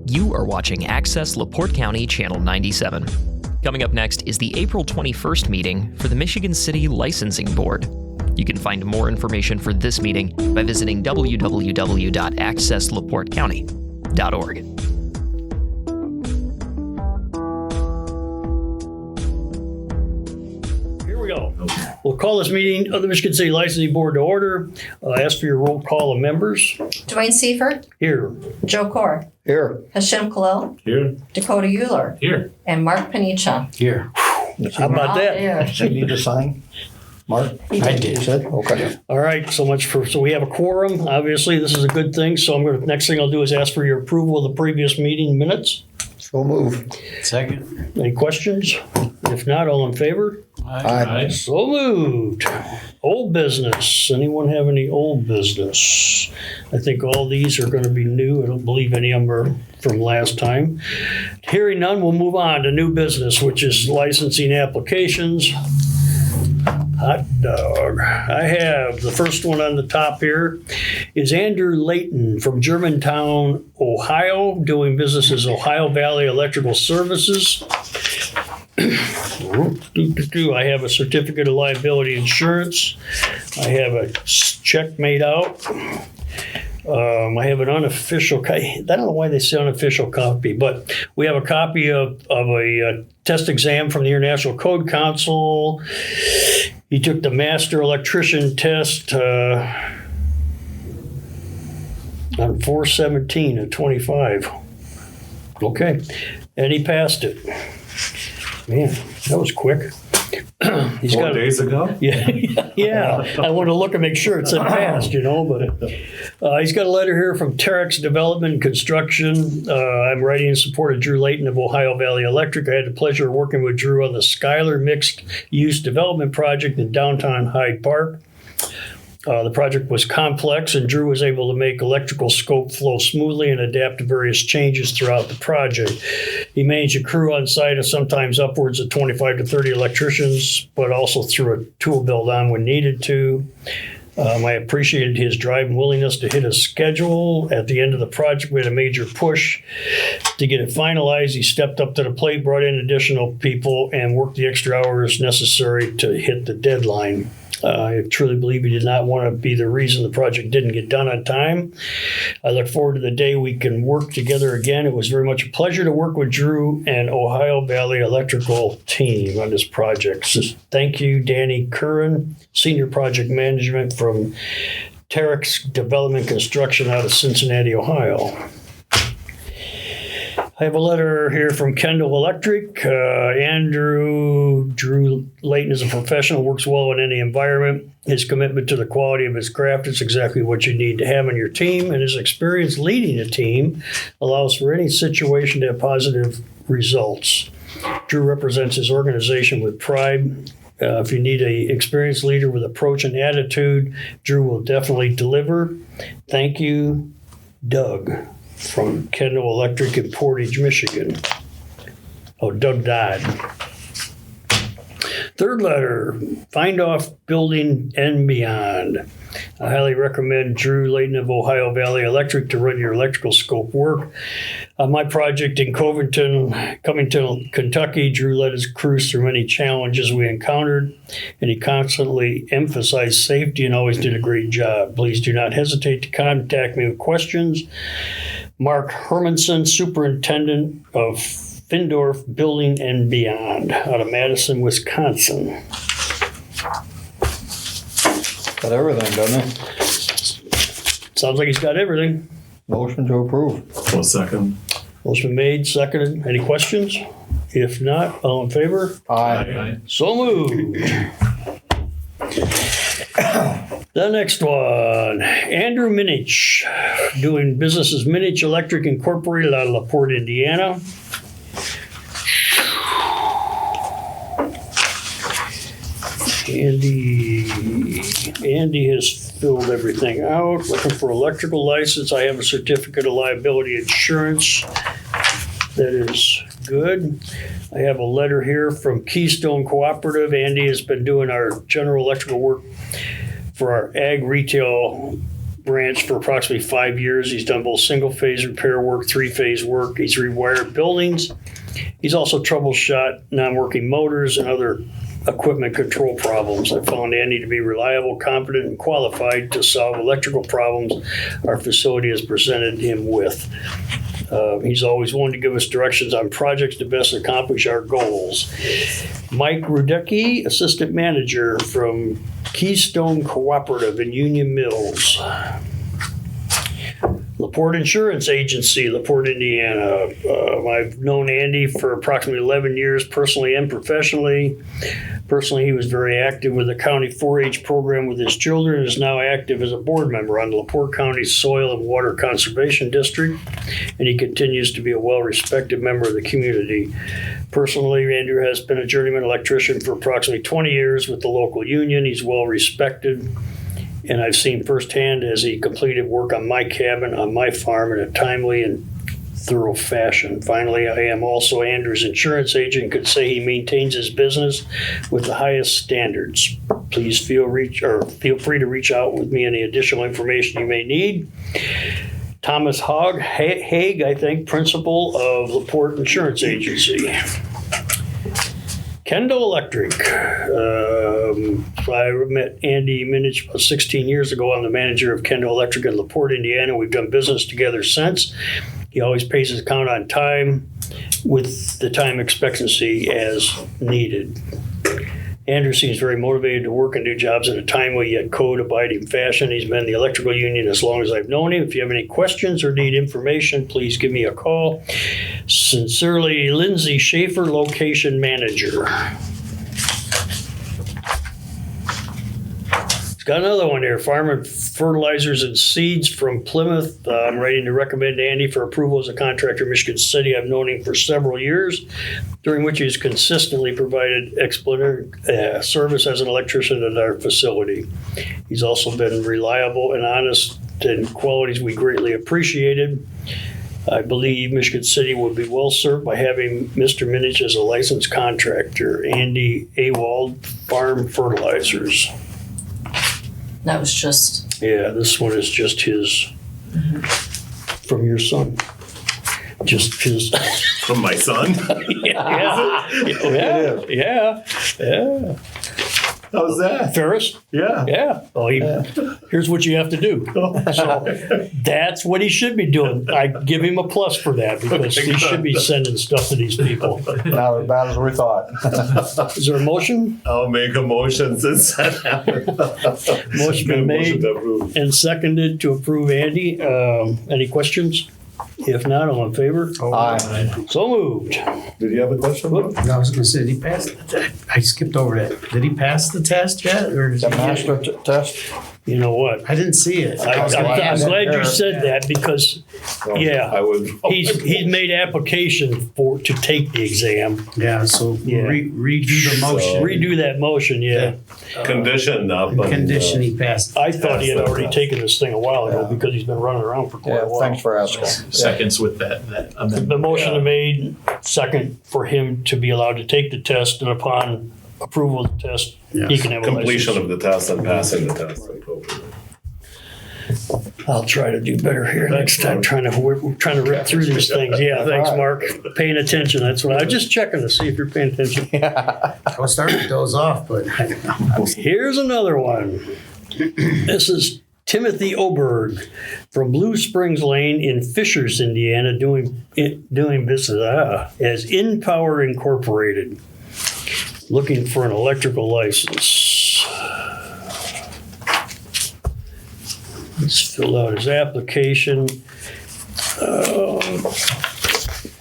You are watching Access LaPorte County Channel 97. Coming up next is the April 21st meeting for the Michigan City Licensing Board. You can find more information for this meeting by visiting www.accesslaportecounty.org. Here we go. We'll call this meeting of the Michigan City Licensing Board to order. Ask for your roll call of members. Dwayne Seifert, Here. Joe Core, Here. Hashem Khalil, Here. Dakota Euler, Here. and Mark Panicha. Here. How about that? You need to sign? Mark? He did. You said? Okay. All right, so we have a quorum. Obviously, this is a good thing. So next thing I'll do is ask for your approval of the previous meeting minutes. So move. Second. Any questions? If not, all in favor? Aye. So moved. Old business. Anyone have any old business? I think all these are going to be new. I don't believe any of them are from last time. Hearing none, we'll move on to new business, which is licensing applications. Hot dog. I have the first one on the top here is Andrew Layton from Germantown, Ohio, doing business as Ohio Valley Electrical Services. I have a certificate of liability insurance. I have a check made out. I have an unofficial, I don't know why they say unofficial copy, but we have a copy of a test exam from the International Code Council. He took the master electrician test on 4/17 of 25. Okay, and he passed it. Man, that was quick. He's 4 days ago? Yeah. I want to look and make sure it said passed, but he's got a letter here from Terex Development and Construction. I'm writing in support of Drew Layton of Ohio Valley Electric. I had the pleasure of working with Drew on the Skylar Mixed Use Development Project in downtown Hyde Park. The project was complex, and Drew was able to make electrical scope flow smoothly and adapt to various changes throughout the project. He managed a crew on site of sometimes upwards of 25 to 30 electricians, but also threw a tool belt on when needed to. I appreciated his drive and willingness to hit a schedule. At the end of the project, we had a major push to get it finalized. He stepped up to the plate, brought in additional people, and worked the extra hours necessary to hit the deadline. I truly believe he did not want to be the reason the project didn't get done on time. I look forward to the day we can work together again. It was very much a pleasure to work with Drew and Ohio Valley Electrical team on this project. So thank you, Danny Curran, Senior Project Management from Terex Development Construction out of Cincinnati, Ohio. I have a letter here from Kendall Electric. Drew Layton is a professional, works well in any environment. His commitment to the quality of his craft is exactly what you need to have on your team, and his experience leading a team allows for any situation to have positive results. Drew represents his organization with pride. If you need an experienced leader with approach and attitude, Drew will definitely deliver. Thank you, Doug. From Kendall Electric in Portage, Michigan. Oh, Doug died. Third letter, Findoff Building and Beyond. I highly recommend Drew Layton of Ohio Valley Electric to run your electrical scope work. On my project in Covington, Kentucky, Drew led his crews through many challenges we encountered, and he constantly emphasized safety and always did a great job. Please do not hesitate to contact me with questions. Mark Hermanson, Superintendent of Findorf Building and Beyond, out of Madison, Wisconsin. Got everything, doesn't it? Sounds like he's got everything. Motion to approve. Well, second. Motion made, seconded. Any questions? If not, all in favor? Aye. So moved. The next one, Andrew Minich, doing business as Minich Electric Incorporated out of LaPorte, Indiana. Andy has filled everything out. Looking for electrical license. I have a certificate of liability insurance. That is good. I have a letter here from Keystone Cooperative. Andy has been doing our general electrical work for our ag retail branch for approximately 5 years. He's done both single-phase repair work, three-phase work. He's rewired buildings. He's also troubleshot non-working motors and other equipment control problems. I found Andy to be reliable, competent, and qualified to solve electrical problems our facility has presented him with. He's always willing to give us directions on projects to best accomplish our goals. Mike Rudecki, Assistant Manager from Keystone Cooperative in Union Mills. LaPorte Insurance Agency, LaPorte, Indiana. I've known Andy for approximately 11 years, personally and professionally. Personally, he was very active with the county 4-H program with his children and is now active as a board member on the LaPorte County Soil and Water Conservation District, and he continues to be a well-respected member of the community. Personally, Andrew has been a journeyman electrician for approximately 20 years with the local union. He's well-respected, and I've seen firsthand as he completed work on my cabin on my farm in a timely and thorough fashion. Finally, I am also Andrew's insurance agent and could say he maintains his business with the highest standards. Please feel free to reach out with me any additional information you may need. Thomas Haig, I think, principal of LaPorte Insurance Agency. Kendall Electric. I met Andy Minich about 16 years ago. I'm the manager of Kendall Electric in LaPorte, Indiana. We've done business together since. He always pays his account on time with the time expectancy as needed. Andrew seems very motivated to work and do jobs in a timely yet code-abiding fashion. He's been in the electrical union as long as I've known him. If you have any questions or need information, please give me a call. Sincerely, Lindsay Schaefer, Location Manager. Got another one here, Farm Fertilizers and Seeds from Plymouth. I'm ready to recommend Andy for approval as a contractor in Michigan City. I've known him for several years, during which he's consistently provided exemplary service as an electrician at our facility. He's also been reliable and honest, and qualities we greatly appreciated. I believe Michigan City would be well served by having Mr. Minich as a licensed contractor. Andy Awald, Farm Fertilizers. That was just, Yeah, this one is just his, from your son. Just his. From my son? Yeah. How's that? Ferris? Yeah. Yeah. Well, here's what you have to do. So that's what he should be doing. I give him a plus for that because he should be sending stuff to these people. Not as bad as we thought. Is there a motion? I'll make a motion since that happened. Motion been made to approve. and seconded to approve Andy. Any questions? If not, all in favor? Aye. So moved. Did you have a question? Bob? I was gonna say, did he pass the test? I skipped over that. Did he pass the test yet, or is The he master test? You know what? I didn't see it. I'm glad you said that because, yeah, I would. he's made application to take the exam. Yeah, so Yeah. redo the motion. Redo that motion, yeah. Condition up. And condition he passed. I thought he had already taken this thing a while ago because he's been running around for quite Yeah, a while. thanks for asking. Seconds with that amendment. The motion made, second for him to be allowed to take the test, and upon approval of the test, he can have a Completion license. of the test and passing the test. I'll try to do better here next time, we're trying to rip through these things. Yeah, thanks, Mark. Paying attention, that's what I was just checking to see if you're paying attention. I was starting to doze off, but I don't know. Here's another one. This is Timothy Oberg from Blue Springs Lane in Fishers, Indiana, doing business as InPower Incorporated, looking for an electrical license. Let's fill out his application.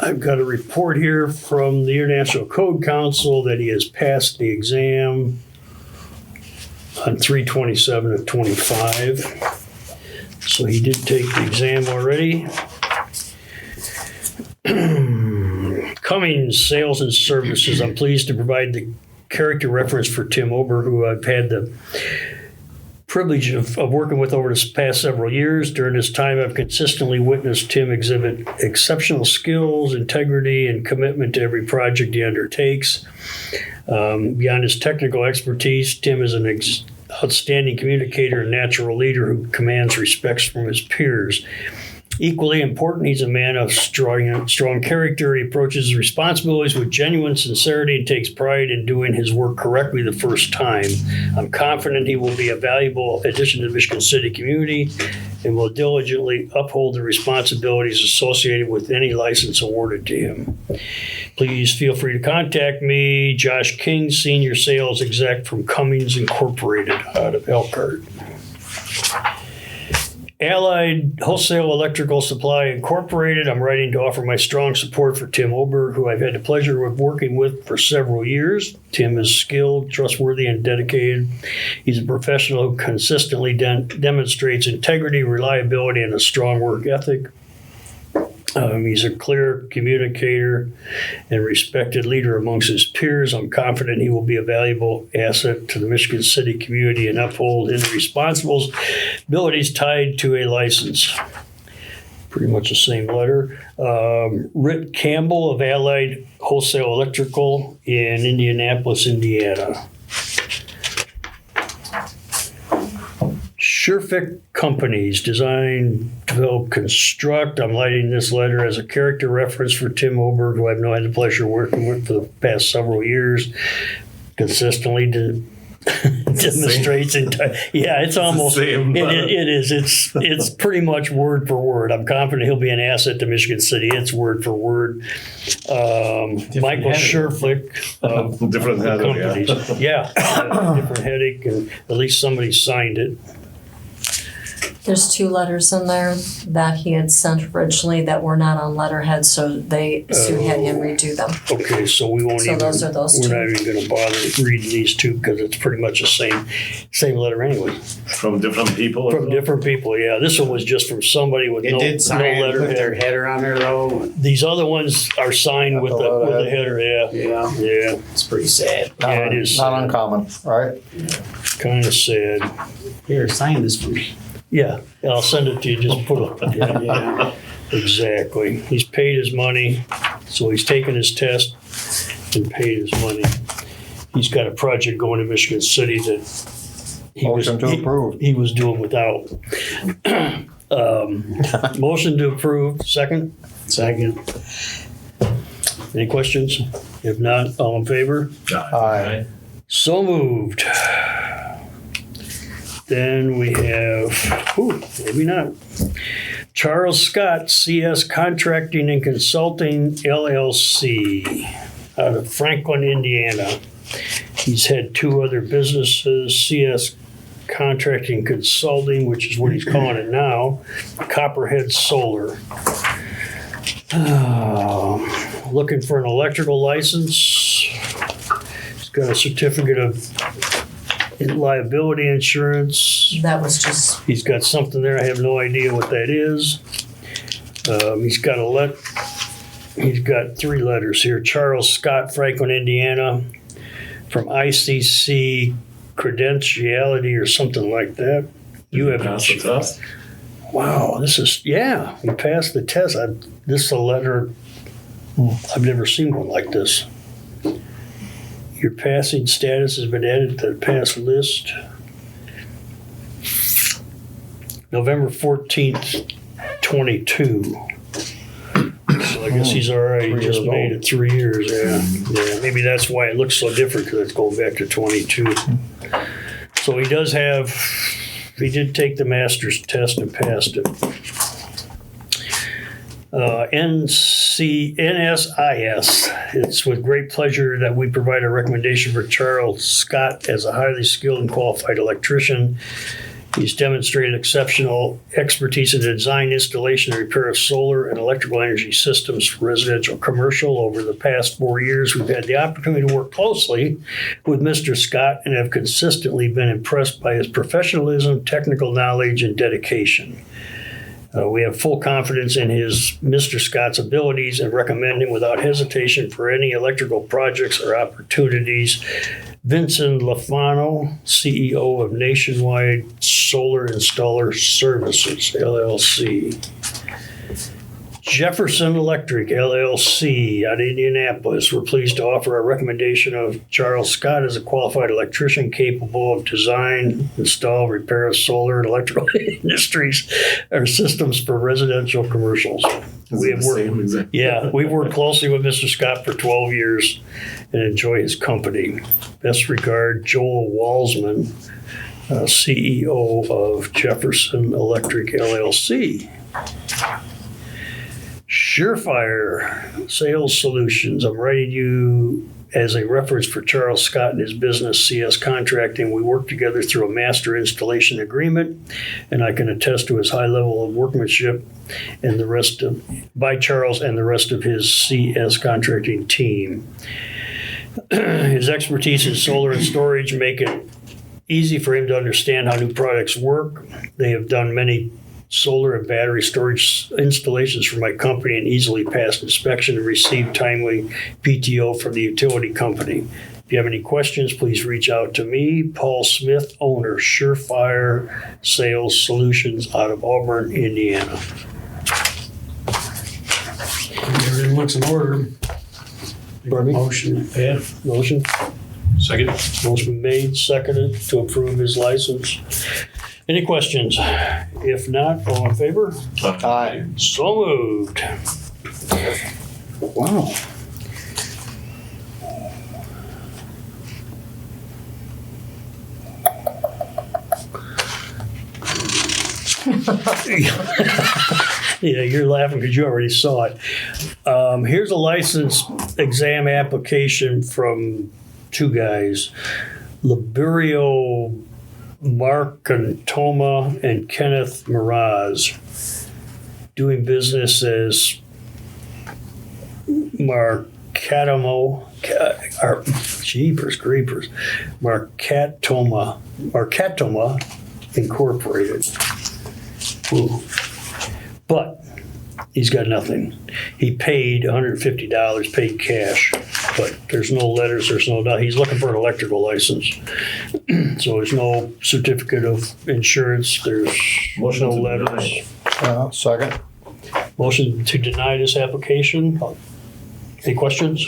I've got a report here from the International Code Council that he has passed the exam on 3/27 of 25. So he did take the exam already. Cummings Sales and Services. I'm pleased to provide the character reference for Tim Ober, who I've had the privilege of working with over the past several years. During this time, I've consistently witnessed Tim exhibit exceptional skills, integrity, and commitment to every project he undertakes. Beyond his technical expertise, Tim is an outstanding communicator and natural leader who commands respect from his peers. Equally important, he's a man of strong character. He approaches his responsibilities with genuine sincerity and takes pride in doing his work correctly the first time. I'm confident he will be a valuable addition to the Michigan City community and will diligently uphold the responsibilities associated with any license awarded to him. Please feel free to contact me, Josh King, Senior Sales Exec from Cummings Incorporated out of Elkhart. Allied Wholesale Electrical Supply Incorporated, I'm writing to offer my strong support for Tim Oberg, who I've had the pleasure of working with for several years. Tim is skilled, trustworthy, and dedicated. He's a professional who consistently demonstrates integrity, reliability, and a strong work ethic. He's a clear communicator and respected leader amongst his peers. I'm confident he will be a valuable asset to the Michigan City community and uphold his responsibilities tied to a license. Pretty much the same letter. Rick Campbell of Allied Wholesale Electrical in Indianapolis, Indiana. Sherfick Companies, design, develop, construct. I'm lighting this letter as a character reference for Tim Oberg, who I've had the pleasure of working with for the past several years. Consistently demonstrates. It's almost. Same. It is. It's pretty much word for word. I'm confident he'll be an asset to Michigan City. It's word for word. Michael Sherfick. Different header, companies. Yeah, different headache, and at least somebody signed it. There's 2 letters in there that he had sent originally that were not on letterhead, so Sue had him redo them. Okay, so we won't So even. those are those We're 2. not even going to bother reading these 2 because it's pretty much the same letter anyway. From different people. From different people, yeah. This one was just from somebody with It no did sign with their letterhead. header on there though. These other ones are signed with the header. Yeah, Yeah, yeah. it's pretty sad. Yeah, it is. Not uncommon, right? Kind of sad. Here, sign this for me. Yeah, I'll send it to you. Just put it. Yeah. Yeah. Exactly. He's paid his money, so he's taken his test and paid his money. He's got a project going to Michigan City that Motion to approve. he was doing without. Motion to approve. Second. Second. Any questions? If not, all in favor? Aye. So moved. Then we have, maybe not. Charles Scott, CS Contracting and Consulting LLC, out of Franklin, Indiana. He's had 2 other businesses, CS Contracting Consulting, which is what he's calling it now, Copperhead Solar. Looking for an electrical license. He's got a certificate of liability insurance. That was just, He's got something there. I have no idea what that is. He's got 3 letters here. Charles Scott, Franklin, Indiana, from ICC Credentiality or something like that. You have Pass the test. Wow, this is, yeah, he passed the test. This is a letter, I've never seen one like this. Your passing status has been added to the pass list. November 14th, 22. So I guess he's already 3 just years made old. it 3 years, yeah. Maybe that's why it looks so different, because it's going back to 22. So he did take the master's test and passed it. NSIS. It's with great pleasure that we provide a recommendation for Charles Scott as a highly skilled and qualified electrician. He's demonstrated exceptional expertise in the design, installation, and repair of solar and electrical energy systems for residential and commercial. Over the past 4 years, we've had the opportunity to work closely with Mr. Scott and have consistently been impressed by his professionalism, technical knowledge, and dedication. We have full confidence in Mr. Scott's abilities and recommend him without hesitation for any electrical projects or opportunities. Vincent Lafano, CEO of Nationwide Solar Installer Services, LLC. Jefferson Electric LLC out of Indianapolis. We're pleased to offer our recommendation of Charles Scott as a qualified electrician capable of design, install, repair solar and electrical industries or systems for residential commercials. We have worked, we've worked closely with Mr. Scott for 12 years and enjoy his company. Best regard, Joel Walsman, CEO of Jefferson Electric LLC. Surefire Sales Solutions. I'm writing you as a reference for Charles Scott and his business, CS Contracting. We work together through a master installation agreement, and I can attest to his high level of workmanship and the rest of by Charles and the rest of his CS Contracting team. His expertise in solar and storage make it easy for him to understand how new products work. They have done many solar and battery storage installations for my company and easily passed inspection and received timely PTO from the utility company. If you have any questions, please reach out to me, Paul Smith, owner, Surefire Sales Solutions out of Auburn, Indiana. Everything looks in order. Pardon me? Motion. Yeah. Motion. Second. Motion made, seconded to approve his license. Any questions? If not, all in favor? Aye. So moved. Wow. Yeah, you're laughing because you already saw it. Here's a license exam application from two guys, Liberio Marcantoma and Kenneth Miraz, doing business as Marcatomo, jeepers creepers, Marcatoma Incorporated. Ooh. But he's got nothing. He paid $150, paid cash, but there's no letters, there's no, he's looking for an electrical license. So there's no certificate of insurance, there's Motion no to letters. deny. Second. Motion to deny this application. Any questions?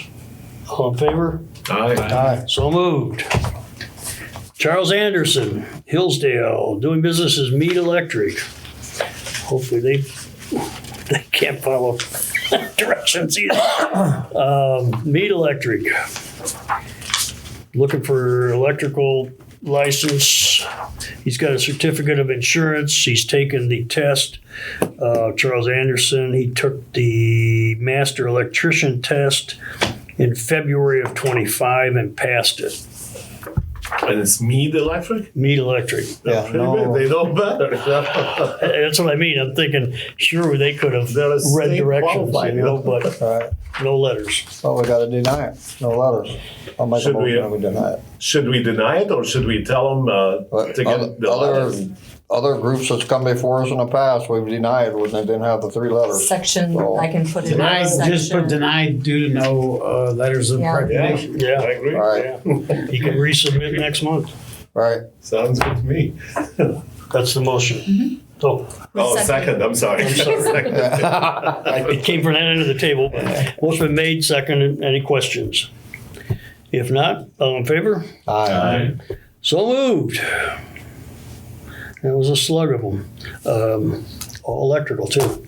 All in favor? Aye. Aye. So moved. Charles Anderson, Hillsdale, doing business as Mead Electric. Hopefully they can't follow directions either. Mead Electric, looking for electrical license. He's got a certificate of insurance. He's taken the test. Charles Anderson, he took the master electrician test in February of 25 and passed it. And it's Mead Electric? Mead Electric. Yeah, Pretty no. good. They know better. That's what I mean. I'm thinking, sure, they could have They're a read state directions, qualified, you know, but All right. no letters. Well, we gotta deny it. No letters. I'll make a Should we, motion that we deny it. Should we deny it or should we tell them But to get the other, letters? other groups that's come before us in the past, we've denied when they didn't have the three letters. Section, So- I can put it in Denied, just put section. denied due to no letters of Yeah. recognition. Yeah. I agree. All right. Yeah. You can resubmit next month. Right. Sounds good to me. That's the motion. So Oh, second, I'm sorry. I'm sorry. Second. it came from that end of the table. Motion been made, second. Any questions? If not, all in favor? Aye. So moved. That was a slug of them. All electrical too.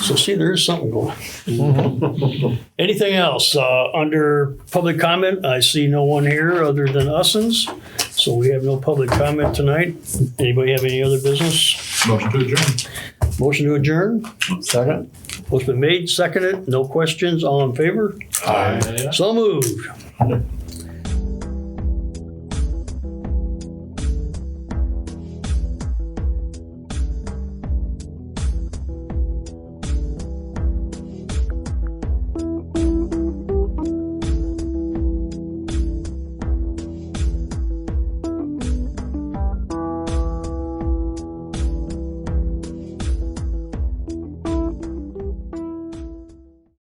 So see, there is something going. Anything else? Under public comment, I see no one here other than Ussens. So we have no public comment tonight. Anybody have any other business? Motion to adjourn. Motion to adjourn? Second. Motion been made, seconded. No questions. All in favor? Aye. So moved.